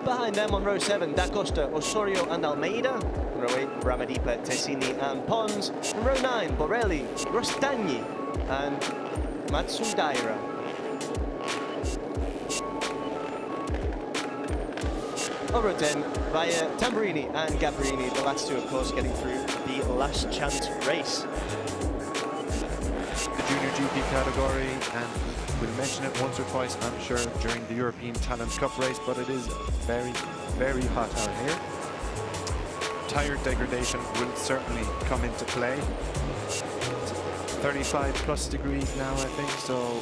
behind them on row 7, Da Costa, Osorio and Almeida. Row 8, Ramadipa, Tessini and Pons. And row 9, Borelli, Rostagni and Matsudaira. On row 10, via Tamburini and Gabrini, the last two, of course, getting through the last chance race. The Junior GP category, and we'll mention it once or twice, I'm sure, during the European Talent Cup race, but it is very, very hot out here. Tire degradation will certainly come into play. 35 plus degrees now, I think, so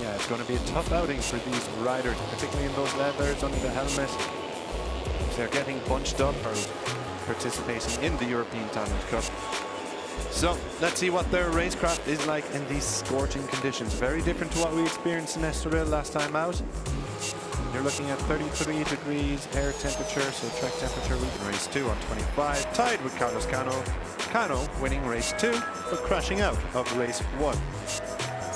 yeah, it's going to be a tough outing for these riders, particularly in those leathers under the helmet. They're getting bunched up or participating in the European Talent Cup. So let's see what their racecraft is like in these scorching conditions. Very different to what we experienced in Estoril last time out. You're looking at 33 degrees air temperature, so track temperature in race 2 on 25, tied with Carlos Cano. Cano winning race 2, but crashing out of race 1.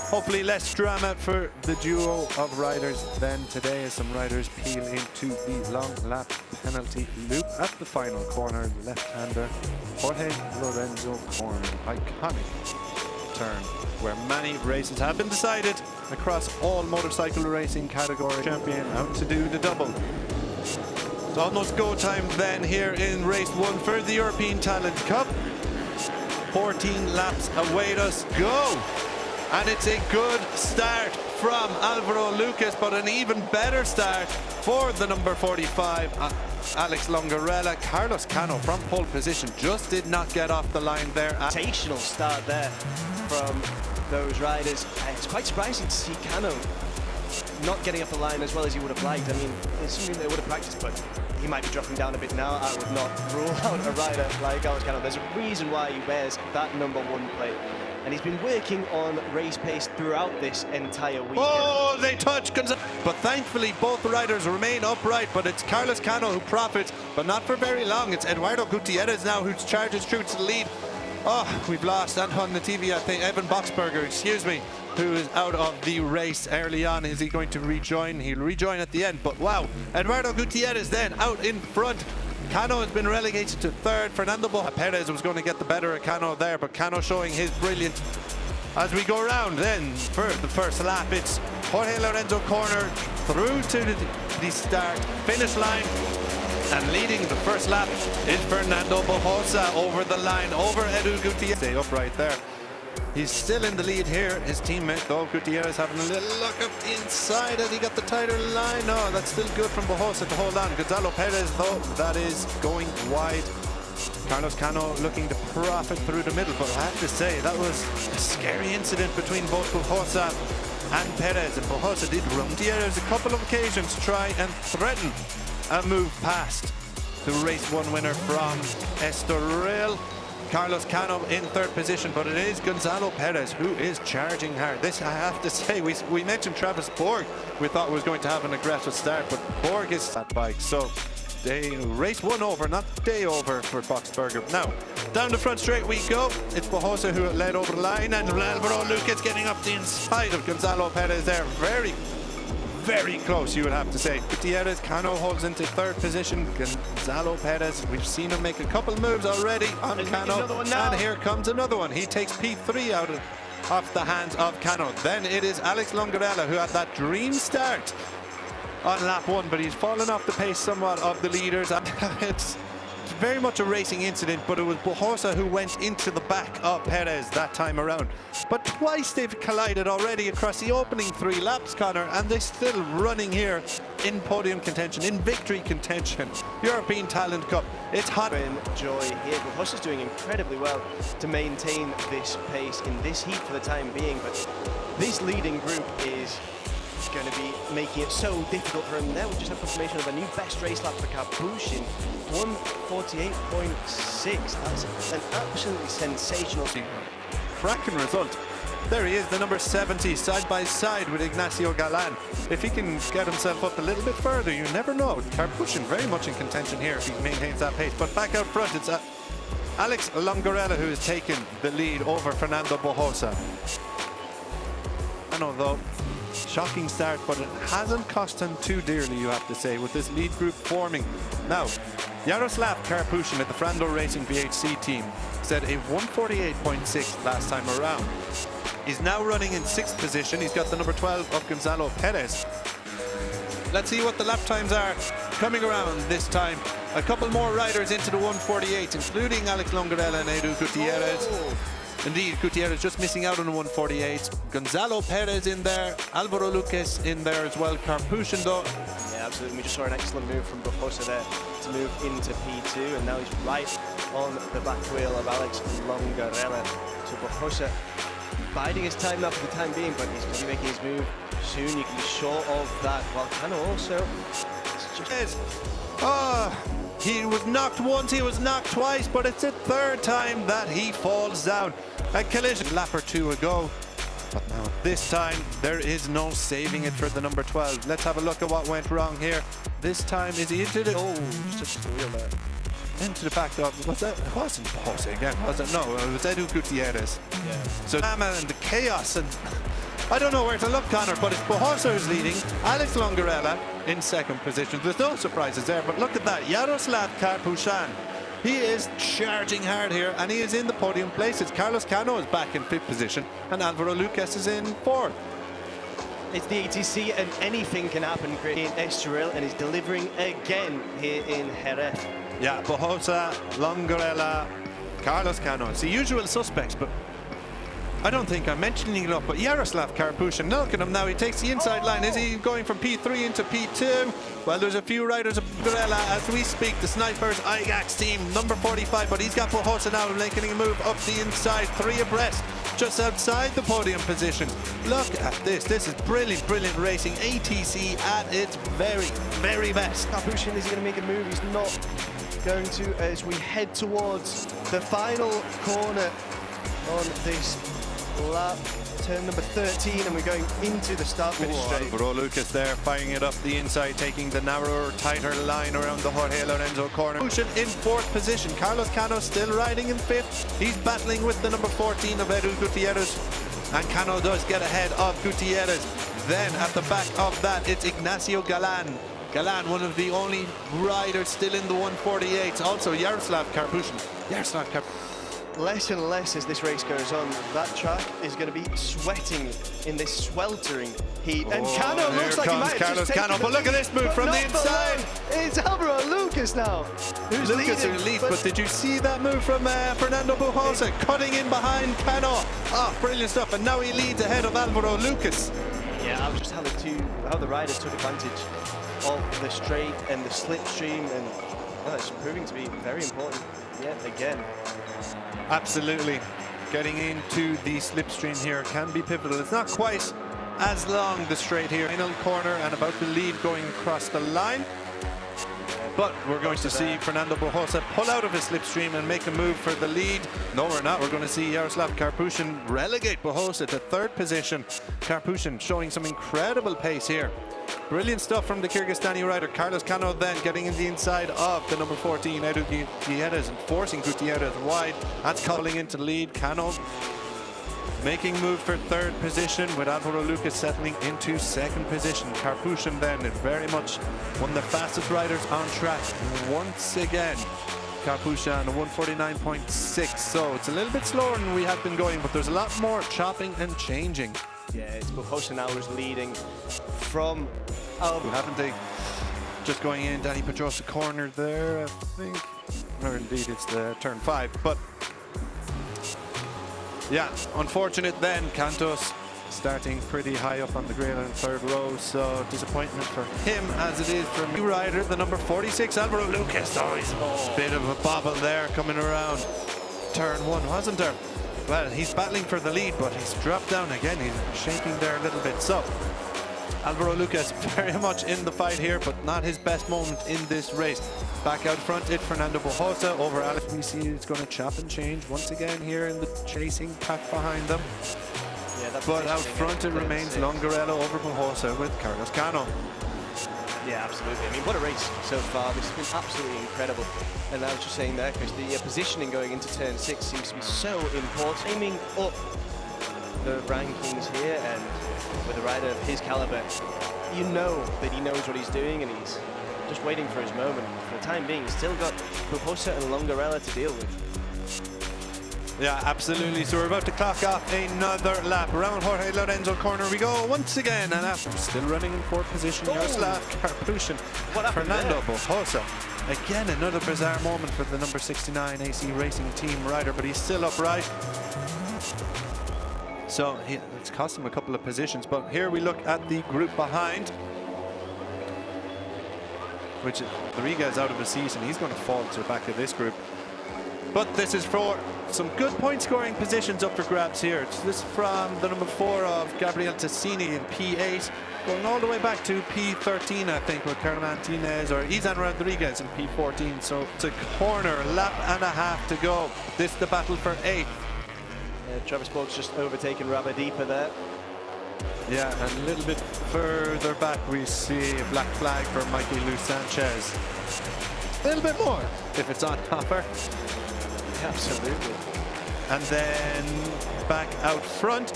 Hopefully less drama for the duo of riders than today, as some riders peel into the long lap penalty loop at the final corner. Left-hander Jorge Lorenzo corner, iconic turn where many races have been decided across all motorcycle racing category. Champion out to do the double. It's almost go time then here in race 1 for the European Talent Cup. 14 laps await us. Go! And it's a good start from Alvaro Lucas, but an even better start for the number 45, Alex Longarella. Carlos Cano from pole position just did not get off the line there. Sensational start there from those riders. It's quite surprising to see Cano not getting off the line as well as he would have liked. I mean, it's something they would have practiced, but he might be dropping down a bit now. I would not rule out a rider like Alex Cano. There's a reason why he wears that number 1 plate. And he's been working on race pace throughout this entire weekend. Oh, they touch Gonzalo. But thankfully, both riders remain upright, but it's Carlos Cano who profits, but not for very long. It's Eduardo Gutierrez now who charges through to the lead. Oh, we've lost Anton Nativi, I think, Evan Boxberger, excuse me, who is out of the race early on. Is he going to rejoin? He'll rejoin at the end, but wow. Eduardo Gutierrez then out in front. Cano has been relegated to 3rd. Fernando Perez was going to get the better of Cano there, but Cano showing his brilliance. As we go around then for the first lap, it's Jorge Lorenzo corner through to the start finish line, and leading the first lap is Fernando Bojosa over the line, over Edu Gutierrez. Stay upright there. He's still in the lead here. His teammate, though, Gutierrez, having a little look up the inside as he got the tighter line. No, that's still good from Bojosa to hold on. Gonzalo Perez, though, that is going wide. Carlos Cano looking to profit through the middle, but I have to say, that was a scary incident between both Bojosa and Perez. And Bojosa did run Gutierrez a couple of occasions to try and threaten a move past the race 1 winner from Estoril. Carlos Cano in 3rd position, but it is Gonzalo Perez who is charging hard. This, I have to say, we mentioned Travis Borg. We thought was going to have an aggressive start, but Borg is that bike. So they race 1 over, not day over for Boxberger. Now, down the front straight we go. It's Bojosa who led over the line, and Alvaro Lucas getting up the inside of Gonzalo Perez there. Very close, you would have to say. Gutierrez, Cano holds into 3rd position. Gonzalo Perez, we've seen him make a couple moves already on Cano. And here comes another one. He takes P3 out off the hands of Cano. Then it is Alex Longarella who had that dream start on lap 1, but he's fallen off the pace somewhat of the leaders. It's very much a racing incident, but it was Bojosa who went into the back of Perez that time around. But twice they've collided already across the opening 3 laps, Connor, and they're still running here in podium contention, in victory contention. European Talent Cup, it's hot. Joy here. Bojosa's doing incredibly well to maintain this pace in this heat for the time being, but this leading group is going to be making it so difficult for him. Now we just have confirmation of a new best race lap for Kapushin, 1:48.6. That's an absolutely sensational cracking result. There he is, the number 70, side by side with Ignacio Galan. If he can get himself up a little bit further, you never know. Karpushin very much in contention here if he maintains that pace. But back out front, it's Alex Longarella who has taken the lead over Fernando Bojosa. I know though, Shocking start, but it hasn't cost him too dearly, you have to say, with this lead group forming. Now, Yaroslav Karpushin at the Frando Racing VHC team set a 148.6 last time around. He's now running in 6th position. He's got the number 12 of Gonzalo Perez. Let's see what the lap times are coming around this time. A couple more riders into the 148, including Alex Longarella and Edu Gutierrez. Indeed, Gutierrez just missing out on the 148. Gonzalo Perez in there, Alvaro Lucas in there as well. Karpushin though. Yeah, absolutely. We just saw an excellent move from Bujosa there to move into P2, and now he's right on the back wheel of Alex Longarella. So Bujosa biding his time now for the time being, but he's going to be making his move soon. You can be sure of that. Well, Cano also. It's just... He was knocked once, he was knocked twice, but it's the 3rd time that he falls down. A collision lap or 2 ago. But now this time there is no saving it for the number 12. Let's have a look at what went wrong here. This time is he into the just the wheel there. Into the back of, was that, it wasn't Jose again, was it? No, it was Edu Gutierrez. Yeah. So and the chaos, and I don't know where to look, Connor, but it's Bujosa who's leading, Alex Longarella in 2nd position. There's no surprises there, but look at that, Yaroslav Karpushin. He is charging hard here, and he is in the podium places. Carlos Cano is back in 5th position, and Alvaro Lucas is in 4th. It's the ATC, and anything can happen in Estoril, and he's delivering again here in Jerez. Yeah, Bujosa, Longarella, Carlos Cano. It's the usual suspects, but I don't think I'm mentioning it enough, but Yaroslav Karpushin, look at him now, he takes the inside line. Is he going from P3 into P2? Well, there's a few riders of Gorilla as we speak. The Snipers IGAX team, number 45, but he's got Bujosa now making a move up the inside, 3 abreast, just outside the podium position. Look at this. This is brilliant, brilliant racing. ATC at its very, very best. Karpushin, is he going to make a move? He's not going to, as we head towards the final corner on this lap, turn number 13, and we're going into the start-finish straight. Alvaro Lucas there, firing it up the inside, taking the narrower, tighter line around the Jorge Lorenzo corner. In 4th position, Carlos Cano still riding in 5th. He's battling with the number 14 of Edu Gutierrez, and Cano does get ahead of Gutierrez. Then at the back of that, it's Ignacio Galan. Galan, one of the only riders still in the 148. Also Yaroslav Karpushin. Less and less as this race goes on. That track is going to be sweating in this sweltering heat. And Cano looks like he might have Carlos just Cano, but look at this move from the inside. It's Alvaro Lucas now, who's leading. But did you see that move from Fernando Bujosa, cutting in behind Cano? Brilliant stuff, and now he leads ahead of Alvaro Lucas. Yeah, I was just how the riders took advantage of the straight and the slipstream, and it's proving to be very important yet again. Absolutely. Getting into the slipstream here can be pivotal. It's not quite as long, the straight here. Final corner and about the lead going across the line. But we're going to see Fernando Bujosa pull out of his slipstream and make a move for the lead. No, we're not. We're going to see Yaroslav Karpushin relegate Bujosa to 3rd position. Karpushin showing some incredible pace here. Brilliant stuff from the Kyrgyzstani rider. Carlos Cano then getting in the inside of the number 14, Edu Gutierrez, and forcing Gutierrez wide. That's calling into the lead. Cano making move for 3rd position, with Alvaro Lucas settling into 2nd position. Karpushin then is very much one of the fastest riders on track once again. Karpushin a 149.6, so it's a little bit slower than we have been going, but there's a lot more chopping and changing. Yeah, it's Bujosa now who's leading from... Who haven't they? Just going in, Danny Pedrosa corner there, I think. Or indeed, it's the turn 5, but... Yeah, unfortunate then. Cantos starting pretty high up on the grid in 3rd row, so disappointment for him as it is for new rider, the number 46, Alvaro Lucas. Oh, he's a bit of a bobble there coming around turn 1, wasn't there? Well, he's battling for the lead, but he's dropped down again. He's shaking there a little bit. So, Alvaro Lucas very much in the fight here, but not his best moment in this race. Back out front, it's Fernando Bujosa over Alex. We see it's going to chop and change once again here in the chasing pack behind them. Yeah, but out front it remains Longarella over Bujosa with Carlos Cano. Yeah, absolutely. I mean, what a race so far. This has been absolutely incredible. And I was just saying there, Chris, the positioning going into turn 6 seems to be so important. Aiming up the rankings here, and with a rider of his caliber, you know that he knows what he's doing, and he's just waiting for his moment. For the time being, he's still got Buhosa and Longarella to deal with. Yeah, absolutely. So we're about to clock off another lap. Around Jorge Lorenzo corner we go once again, and after still running in fourth position, Jaroslav Karpushin, Fernando Buhosa. Again, another bizarre moment for the number 69 AC Racing Team rider, but he's still upright. So it's cost him a couple of positions, but here we look at the group behind, which Rodriguez out of the season. He's going to fall to the back of this group. But this is for some good point scoring positions up for grabs here. This is from the number 4 of Gabriel Tassini in P8, going all the way back to P13, I think, with Carlos Martinez or Izan Rodriguez in P14. So it's a corner, lap and a half to go. This is the battle for 8th. Travis Borg's just overtaken Rabadipa there. Yeah, and a little bit further back we see a black flag for Mikey Lou Sanchez. A little bit more, if it's on offer. Absolutely. And then back out front,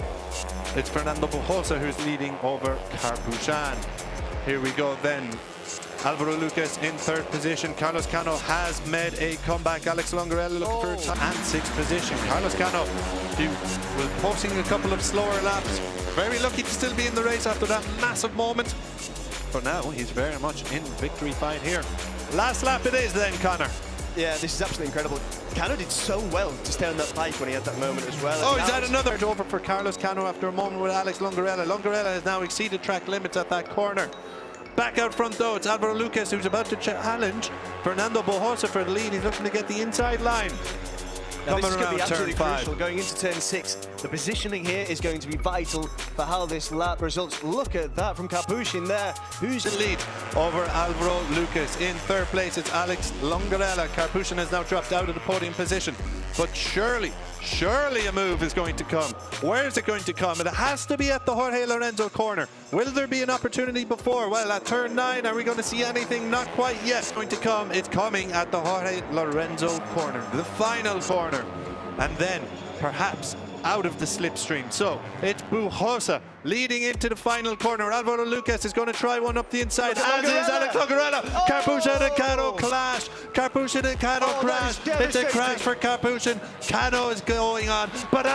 it's Fernando Buhosa who's leading over Karpushan. Here we go then. Alvaro Lucas in 3rd position. Carlos Cano has made a comeback. Alex Longarella looking for a top and 6th position. Carlos Cano, he was posting a couple of slower laps. Very lucky to still be in the race after that massive moment. But now he's very much in victory fight here. Last lap it is then, Connor. Yeah, this is absolutely incredible. Cano did so well to stay on that bike when he had that moment as well. Oh, he's had another over for Carlos Cano after a moment with Alex Longarella. Longarella has now exceeded track limits at that corner. Back out front though, it's Alvaro Lucas who's about to challenge Fernando Buhosa for the lead. He's looking to get the inside line. Now, this is going to be Coming around absolutely turn 5. crucial going into turn 6. The positioning here is going to be vital for how this lap results. Look at that from Karpushin there. Who's The lead over Alvaro Lucas. In 3rd place, it's Alex Longarella. Karpushin has now dropped out of the podium position. But surely a move is going to come. Where is it going to come? It has to be at the Jorge Lorenzo corner. Will there be an opportunity before? Well, at turn 9, are we going to see anything? Not quite yet. It's going to come. It's coming at the Jorge Lorenzo corner, the final corner. And then, perhaps, out of the slipstream. So, it's Buhosa leading into the final corner. Alvaro Lucas is going to try one up the inside, as is Alex Longarella. Karpushin and Cano clash. Karpushin and Cano crash. It's a crash for Karpushin. Cano is going on, but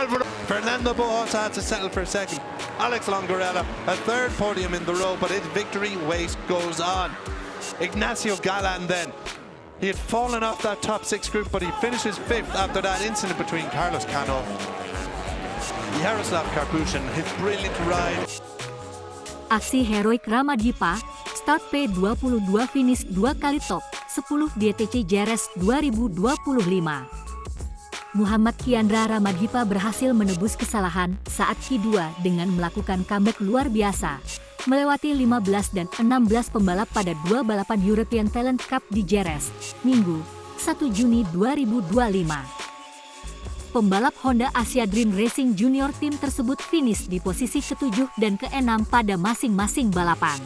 Fernando Buhosa has to settle for 2nd. Alex Longarella, a 3rd podium in the row, but his victory race goes on. Ignacio Galan then. He had fallen off that top 6 group, but he finishes 5th after that incident between Carlos Cano, Jaroslav Karpushin, his brilliant ride. Aksi heroik Ramadipa, start P22 finish 2 kali top, 10 DTC Jerez 2025. Muhammad Kiandra Ramadipa berhasil menebus kesalahan saat Q2 dengan melakukan comeback luar biasa, melewati 15 dan 16 pembalap pada 2 balapan European Talent Cup di Jerez, Minggu, 1 Juni 2025. Pembalap Honda Asia Dream Racing Junior Team tersebut finish di posisi ke-7 dan ke-6 pada masing-masing balapan.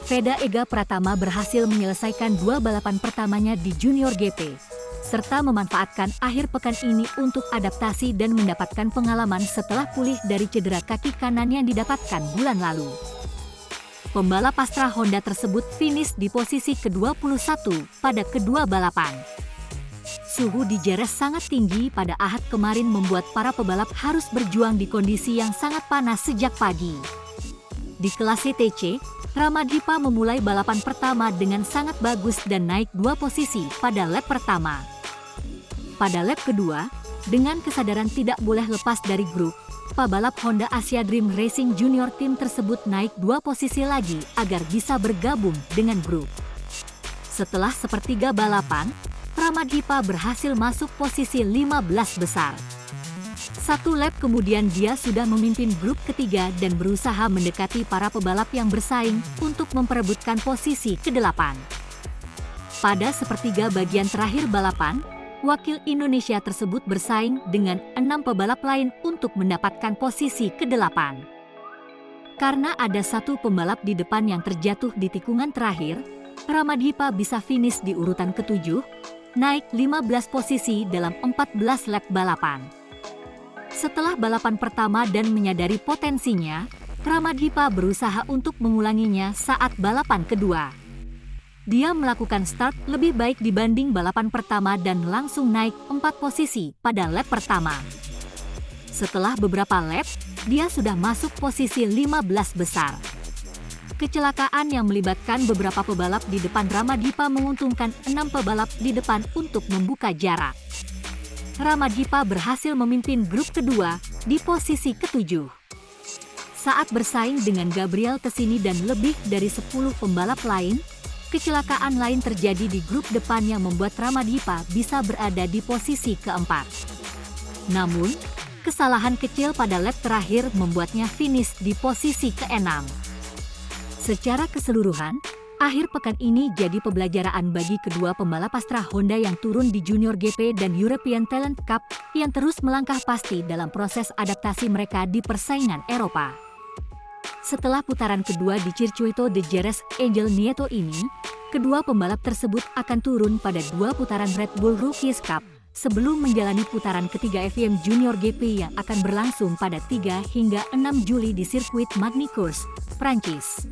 Veda Ega Pratama berhasil menyelesaikan 2 balapan pertamanya di Junior GP, serta memanfaatkan akhir pekan ini untuk adaptasi dan mendapatkan pengalaman setelah pulih dari cedera kaki kanan yang didapatkan bulan lalu. Pembalap Astra Honda tersebut finish di posisi ke-21 pada kedua balapan. Suhu di Jerez sangat tinggi pada Ahad kemarin membuat para pebalap harus berjuang di kondisi yang sangat panas sejak pagi. Di kelas CTC, Ramadipa memulai balapan pertama dengan sangat bagus dan naik 2 posisi pada lap pertama. Pada lap kedua, dengan kesadaran tidak boleh lepas dari grup, pebalap Honda Asia Dream Racing Junior Team tersebut naik 2 posisi lagi agar bisa bergabung dengan grup. Setelah sepertiga balapan, Ramadipa berhasil masuk posisi 15 besar. 1 lap kemudian dia sudah memimpin grup ketiga dan berusaha mendekati para pebalap yang bersaing untuk memperebutkan posisi ke-8. Pada sepertiga bagian terakhir balapan, wakil Indonesia tersebut bersaing dengan 6 pebalap lain untuk mendapatkan posisi ke-8. Karena ada 1 pembalap di depan yang terjatuh di tikungan terakhir, Ramadipa bisa finish di urutan ke-7, naik 15 posisi dalam 14 lap balapan. Setelah balapan pertama dan menyadari potensinya, Pramadipa berusaha untuk mengulanginya saat balapan kedua. Dia melakukan start lebih baik dibanding balapan pertama dan langsung naik 4 posisi pada lap pertama. Setelah beberapa lap, dia sudah masuk posisi 15 besar. Kecelakaan yang melibatkan beberapa pebalap di depan Pramadipa menguntungkan 6 pebalap di depan untuk membuka jarak. Pramadipa berhasil memimpin grup kedua di posisi ke-7. Saat bersaing dengan Gabriel Tessini dan lebih dari 10 pembalap lain, kecelakaan lain terjadi di grup depan yang membuat Pramadipa bisa berada di posisi keempat. Namun, kesalahan kecil pada lap terakhir membuatnya finish di posisi ke-6. Secara keseluruhan, akhir pekan ini jadi pembelajaran bagi kedua pembalap Astra Honda yang turun di Junior GP dan European Talent Cup yang terus melangkah pasti dalam proses adaptasi mereka di persaingan Eropa. Setelah putaran kedua di Circuito de Jerez Angel Nieto ini, kedua pembalap tersebut akan turun pada 2 putaran Red Bull Rookies Cup sebelum menjalani putaran ketiga FIM Junior GP yang akan berlangsung pada 3 hingga 6 Juli di sirkuit Magny-Cours, Prancis.